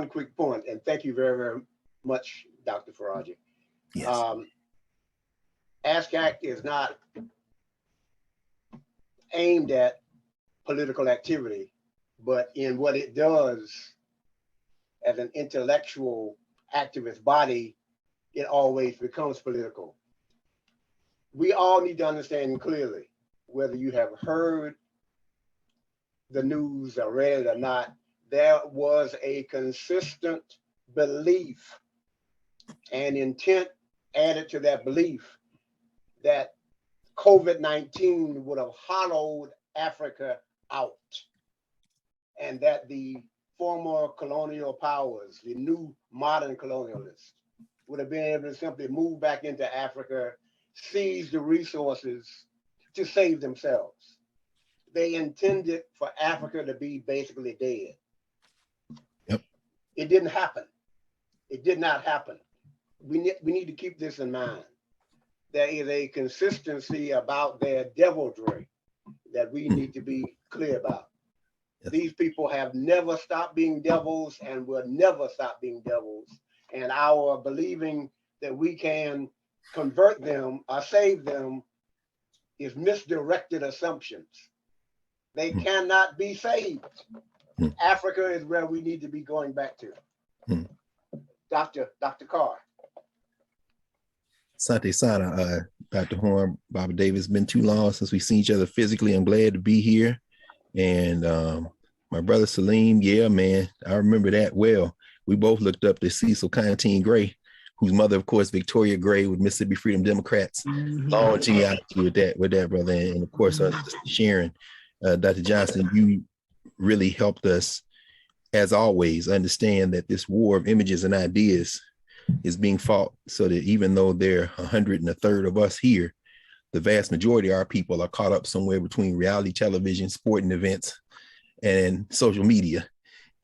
quick point, and thank you very, very much, Dr. Faraji. Yes. ASCAC is not aimed at political activity, but in what it does as an intellectual activist body, it always becomes political. We all need to understand clearly, whether you have heard the news or read it or not, there was a consistent belief and intent added to that belief that COVID-19 would have hollowed Africa out, and that the former colonial powers, the new modern colonialists, would have been able to simply move back into Africa, seize the resources to save themselves. They intended for Africa to be basically dead. Yep. It didn't happen. It did not happen. We need to keep this in mind. There is a consistency about their devilry that we need to be clear about. Yes. These people have never stopped being devils and will never stop being devils. And our believing that we can convert them or save them is misdirected assumptions. They cannot be saved. Africa is where we need to be going back to. Dr. Carr. Sante Sana, Dr. Horn, Baba Davis, been too long since we've seen each other physically. I'm glad to be here. And My brother Salim, yeah, man, I remember that well. We both looked up to Cecil Contine Gray, whose mother, of course, Victoria Gray with Mississippi Freedom Democrats. Long genealogy with that brother, and of course, Sharon, Dr. Johnson, you really helped us, as always, understand that this war of images and ideas is being fought, so that even though there are 101 of us here, the vast majority of our people are caught up somewhere between reality television, sporting events, and social media.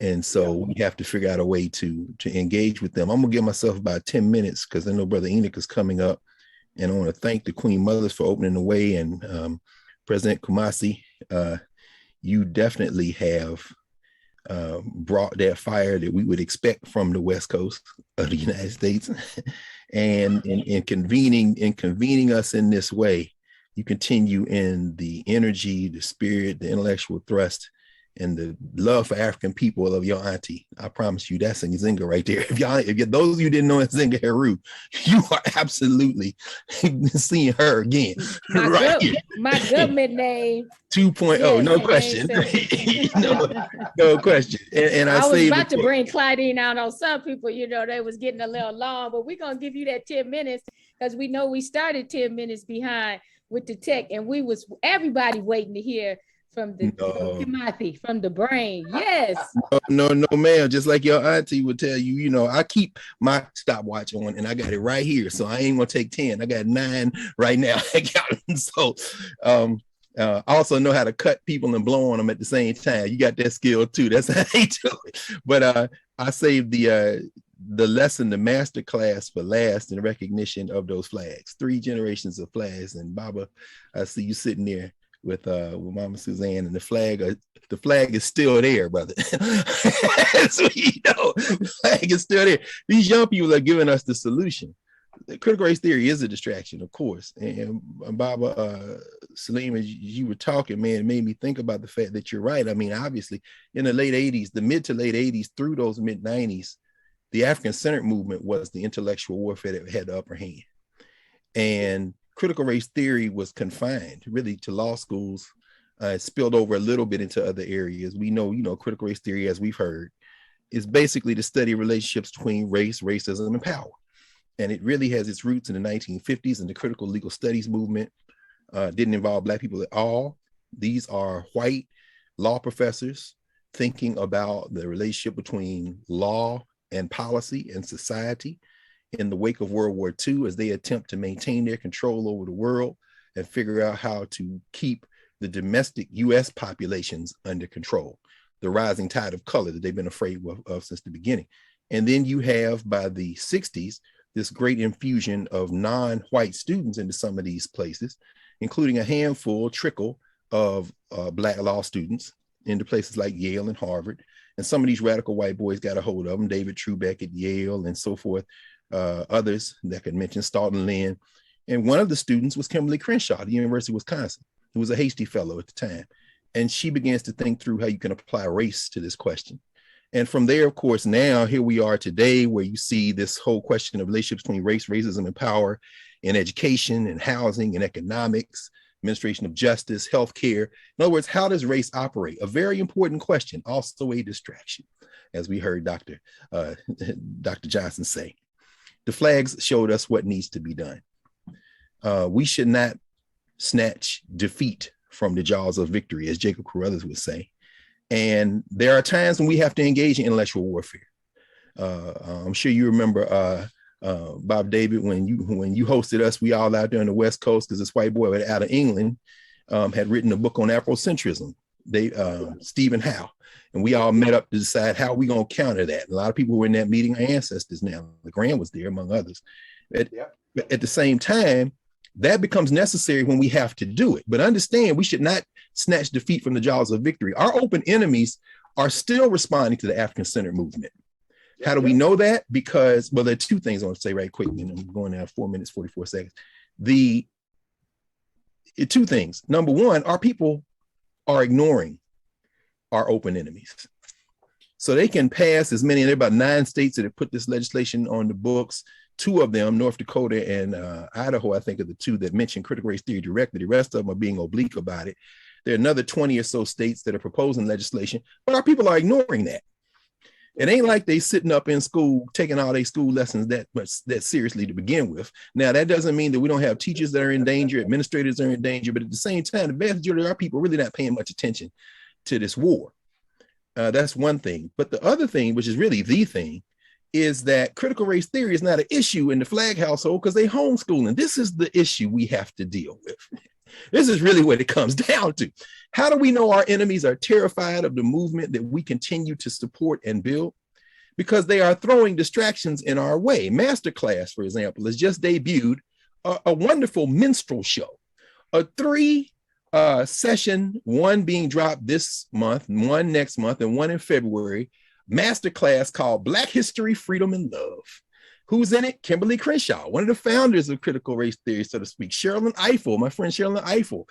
And so we have to figure out a way to engage with them. I'm gonna give myself about 10 minutes because I know Brother Enoch is coming up, and I want to thank the Queen Mothers for opening the way, and President Kumasi, you definitely have brought that fire that we would expect from the West Coast of the United States. And in convening us in this way, you continue in the energy, the spirit, the intellectual thrust, and the love for African people of your auntie. I promise you, that's Nzinga right there. If those of you didn't know Nzinga Heru, you are absolutely seeing her again. My government name 2.0, yes, no question. no question. And I was about to bring Clydine out on some people, they was getting a little long, but we're going to give you that 10 minutes because we know we started 10 minutes behind with the tech, and everybody waiting to hear from from the brain. Yes. No, ma'am. Just like your auntie would tell you, I keep my stopwatch on and I got it right here. So I ain't gonna take 10. I got 9 right now. So I also know how to cut people and blow on them at the same time. You got that skill too. That's how they do it. But I saved the lesson, the master class for last in recognition of those flags. 3 generations of flags. And Baba, I see you sitting there with Mama Suzanne, and the flag is still there, brother. So the flag is still there. These young people are giving us the solution. The critical race theory is a distraction, of course. And Baba, Salim, as you were talking, man, it made me think about the fact that you're right. I mean, obviously, in the late 80s, the mid to late 80s through those mid 90s, the African-centered movement was the intellectual warfare that had the upper hand. And critical race theory was confined really to law schools. It spilled over a little bit into other areas. We know, critical race theory, as we've heard, is basically the study of relationships between race, racism, and power. And it really has its roots in the 1950s, and the critical legal studies movement didn't involve Black people at all. These are white law professors thinking about the relationship between law and policy and society in the wake of World War II, as they attempt to maintain their control over the world and figure out how to keep the domestic US populations under control, the rising tide of color that they've been afraid of since the beginning. And then you have, by the 60s, this great infusion of non-white students into some of these places, including a trickle of Black law students into places like Yale and Harvard. And some of these radical white boys got a hold of them, David Trubeck at Yale and so forth. Others that could mention Staunton Lynn. And one of the students was Kimberly Crenshaw at the University of Wisconsin, who was a Hasty Fellow at the time. And she begins to think through how you can apply race to this question. And from there, of course, now here we are today, where you see this whole question of relationships between race, racism, and power in education and housing and economics, administration of justice, healthcare. In other words, how does race operate? A very important question, also a distraction, as we heard Dr. Johnson say. The flags showed us what needs to be done. We should not snatch defeat from the jaws of victory, as Jacob Carruthers would say. And there are times when we have to engage in intellectual warfare. I'm sure you remember, Bob David, when you hosted us, we all out there on the West Coast, because this white boy out of England had written a book on Afrocentrism, Stephen Howe. And we all met up to decide how we going to counter that. And a lot of people who were in that meeting are ancestors now. LeGrand was there, among others. At the same time, that becomes necessary when we have to do it. But understand, we should not snatch defeat from the jaws of victory. Our open enemies are still responding to the African-centered movement. How do we know that? Because, well, there are 2 things I want to say right quick. I'm going now 4 minutes, 44 seconds. 2 things. Number one, our people are ignoring our open enemies. So they can pass as many, and there are about 9 states that have put this legislation on the books. 2 of them, North Dakota and Idaho, I think, are the 2 that mention critical race theory directly. The rest of them are being oblique about it. There are another 20 or so states that are proposing legislation, but our people are ignoring that. It ain't like they sitting up in school taking all their school lessons that seriously to begin with. Now, that doesn't mean that we don't have teachers that are in danger, administrators are in danger, but at the same time, the vast majority of our people are really not paying much attention to this war. That's one thing. But the other thing, which is really the thing, is that critical race theory is not an issue in the Flag household because they homeschooling. This is the issue we have to deal with. This is really what it comes down to. How do we know our enemies are terrified of the movement that we continue to support and build? Because they are throwing distractions in our way. Masterclass, for example, has just debuted a wonderful minstrel show, a 3-session, one being dropped this month, one next month, and one in February, masterclass called Black History, Freedom, and Love. Who's in it? Kimberly Crenshaw, one of the founders of critical race theory, so to speak. Sherilyn Ifill, my friend Sherilyn Ifill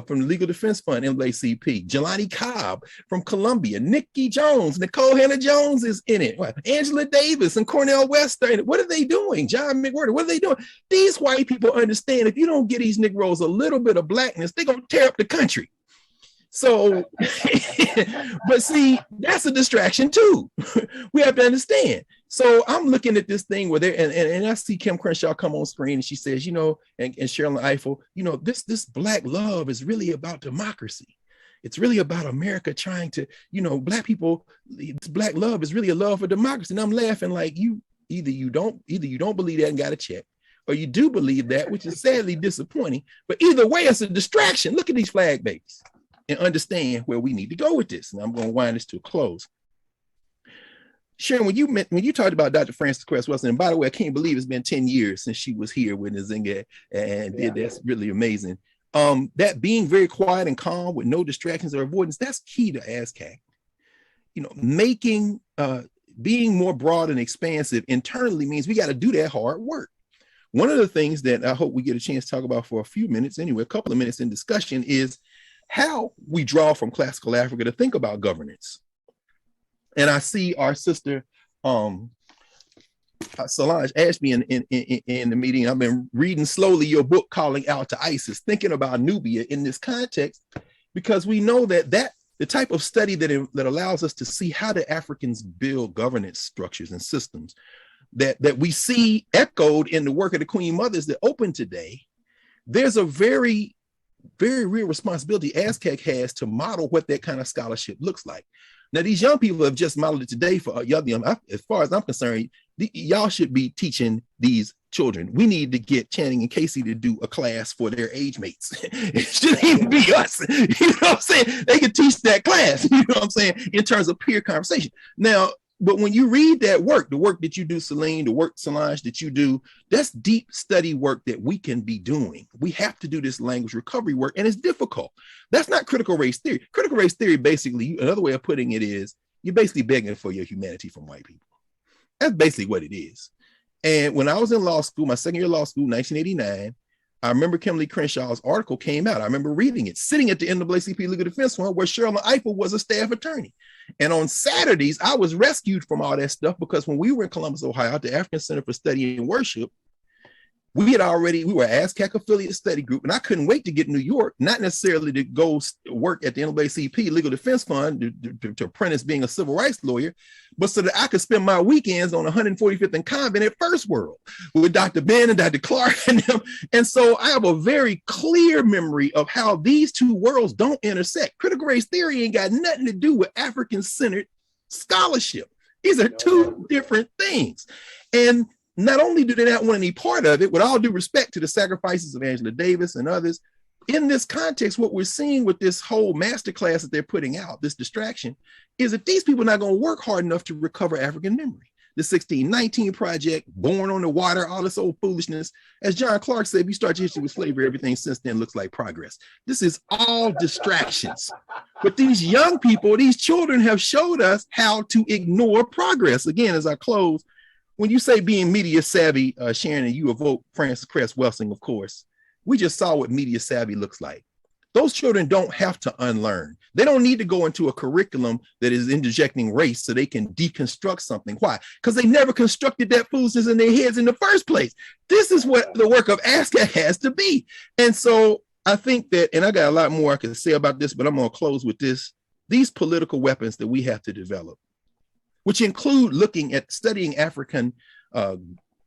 from the Legal Defense Fund, NAACP. Jelani Cobb from Columbia. Nikki Jones, Nicole Hannah-Jones is in it. Angela Davis and Cornel West are in it. What are they doing? John McWhorter, what are they doing? These white people understand if you don't get these Negroes a little bit of blackness, they're going to tear up the country. So, but see, that's a distraction too. We have to understand. So I'm looking at this thing where and I see Kim Crenshaw come on screen and she says, you know, and Sherilyn Ifill, you know, this Black love is really about democracy. It's really about America trying to, you know, Black people, Black love is really a love for democracy. And I'm laughing like either you don't believe that and got to check, or you do believe that, which is sadly disappointing. But either way, it's a distraction. Look at these flag babies and understand where we need to go with this. And I'm going to wind this to a close. Sharon, when you talked about Dr. Frances Cress Welsing, and by the way, I can't believe it's been 10 years since she was here with Nzinga and did that's really amazing. That being very quiet and calm with no distractions or avoidance, that's key to ASCAC. You know, being more broad and expansive internally means we got to do that hard work. One of the things that I hope we get a chance to talk about for a few minutes, anyway, a couple of minutes in discussion, is how we draw from classical Africa to think about governance. And I see our sister Solange Ashby in the meeting. I've been reading slowly your book, Calling Out to ISIS, thinking about Nubia in this context, because we know that the type of study that allows us to see how do Africans build governance structures and systems that we see echoed in the work of the Queen Mothers that opened today. There's a very, very real responsibility ASCAC has to model what that kind of scholarship looks like. Now, these young people have just modeled it today for young. As far as I'm concerned, y'all should be teaching these children. We need to get Channing and Casey to do a class for their age mates. It shouldn't even be us. You know what I'm saying? They can teach that class, you know what I'm saying, in terms of peer conversation. Now, but when you read that work, the work that you do, Celine, the work, Solange, that you do, that's deep study work that we can be doing. We have to do this language recovery work, and it's difficult. That's not critical race theory. Critical race theory, basically, another way of putting it is, you're basically begging for your humanity from white people. That's basically what it is. And when I was in law school, my second year of law school, 1989, I remember Kimberly Crenshaw's article came out. I remember reading it, sitting at the NAACP Legal Defense Fund, where Sherilyn Ifill was a staff attorney. And on Saturdays, I was rescued from all that stuff because when we were in Columbus, Ohio, at the African Center for Study and Worship, we were ASCAC affiliate study group, and I couldn't wait to get to New York, not necessarily to go work at the NAACP Legal Defense Fund to apprentice being a civil rights lawyer, but so that I could spend my weekends on 145th and Convent at First World with Dr. Ben and Dr. Clark and them. And so I have a very clear memory of how these two worlds don't intersect. Critical race theory ain't got nothing to do with African-centered scholarship. These are two different things. And not only do they not want any part of it, with all due respect to the sacrifices of Angela Davis and others, in this context, what we're seeing with this whole masterclass that they're putting out, this distraction, is that these people are not going to work hard enough to recover African memory. The 1619 Project, Born on the Water, all this old foolishness. As John Clark said, if you start your history with slavery, everything since then looks like progress. This is all distractions. But these young people, these children have showed us how to ignore progress. Again, as I close, when you say being media savvy, Sharon, and you evoke Frances Cress Welsing, of course, we just saw what media savvy looks like. Those children don't have to unlearn. They don't need to go into a curriculum that is interjecting race so they can deconstruct something. Why? Because they never constructed that foolishness in their heads in the first place. This is what the work of ASCAC has to be. And so I think that, and I got a lot more I can say about this, but I'm going to close with this. These political weapons that we have to develop, which include looking at studying African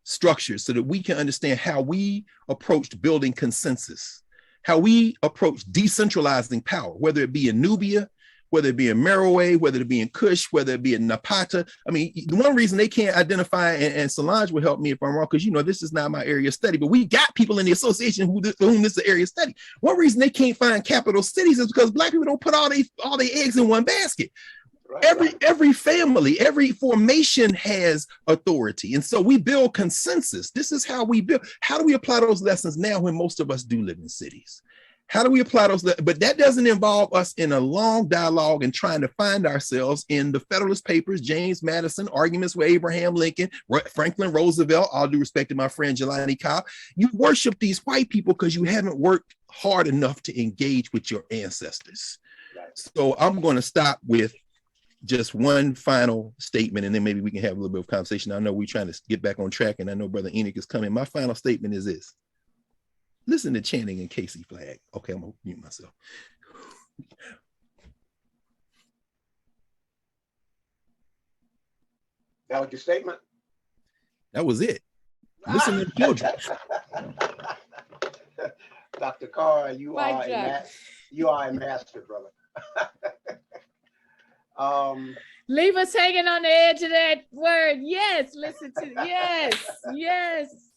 structures so that we can understand how we approached building consensus, how we approach decentralizing power, whether it be in Nubia, whether it be in Meroe, whether it be in Kush, whether it be in Napata. I mean, the one reason they can't identify, and Solange will help me if I'm wrong, because, you know, this is not my area of study, but we got people in the association whom this is an area of study. One reason they can't find capital cities is because Black people don't put all their eggs in one basket. Right. Every family, every formation has authority. And so we build consensus. This is how we build. How do we apply those lessons now when most of us do live in cities? How do we apply those? But that doesn't involve us in a long dialogue and trying to find ourselves in the Federalist Papers, James Madison, arguments with Abraham Lincoln, Franklin Roosevelt, all due respect to my friend Jelani Cobb. You worship these white people because you haven't worked hard enough to engage with your ancestors. So I'm going to stop with just one final statement, and then maybe we can have a little bit of conversation. I know we're trying to get back on track, and I know Brother Enoch is coming. My final statement is this. Listen to Channing and Casey Flag. Okay, I'm gonna mute myself. That was your statement? That was it. Listen to the children. Dr. Carr, you are a master, brother. Leave us hanging on the edge of that word. Yes, listen to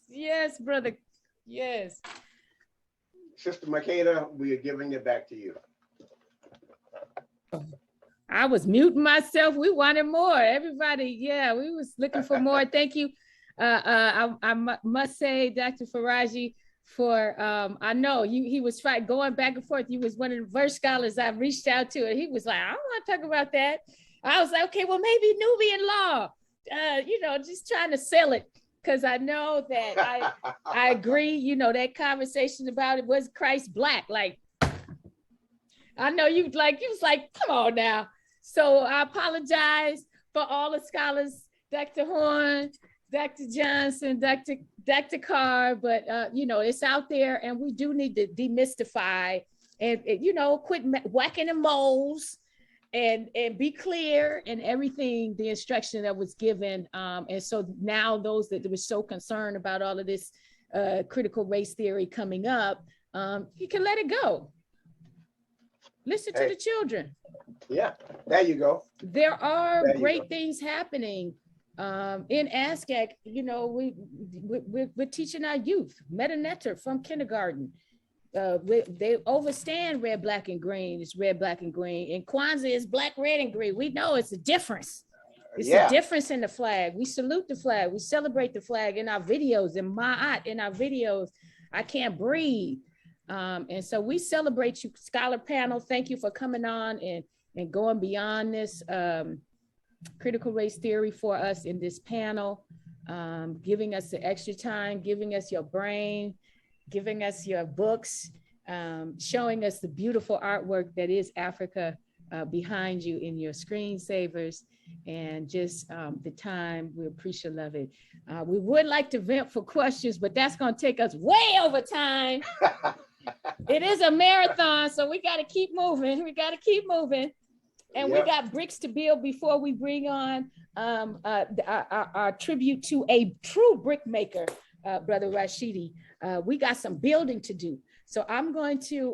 yes, brother. Yes. Sister Makeda, we are giving it back to you. I was muting myself. We wanted more. Everybody, yeah, we was looking for more. Thank you. I must say, Dr. Faraji, for I know he was going back and forth. You was one of the verse scholars I reached out to, and he was like, I don't want to talk about that. I was like, okay, well, maybe Nubian law, just trying to sell it. Because I know that I agree, that conversation about it, was Christ Black? Like, I know you was like, come on now. So I apologize for all the scholars, Dr. Horn, Dr. Johnson, Dr. Carr, but it's out there, and we do need to demystify and quit whacking the moles and be clear in everything, the instruction that was given. And so now those that were so concerned about all of this critical race theory coming up, you can let it go. Listen to the children. Yeah, there you go. There are great things happening in ASCAC. We're teaching our youth, Meta Netter from kindergarten. They overstand red, black, and green. It's red, black, and green. And Kwanzaa is black, red, and green. We know it's a difference. It's a difference in the flag. We salute the flag. We celebrate the flag in our videos, in Ma'at, in our videos. I can't breathe. And so we celebrate you, Scholar Panel. Thank you for coming on and going beyond this critical race theory for us in this panel, giving us the extra time, giving us your brain, giving us your books, showing us the beautiful artwork that is Africa behind you in your screensavers, and just the time. We appreciate it. We would like to vent for questions, but that's going to take us way over time. It is a marathon, so we got to keep moving. And we got bricks to build before we bring on our tribute to a true brick maker, Brother Rashidi. We got some building to do. So I'm going to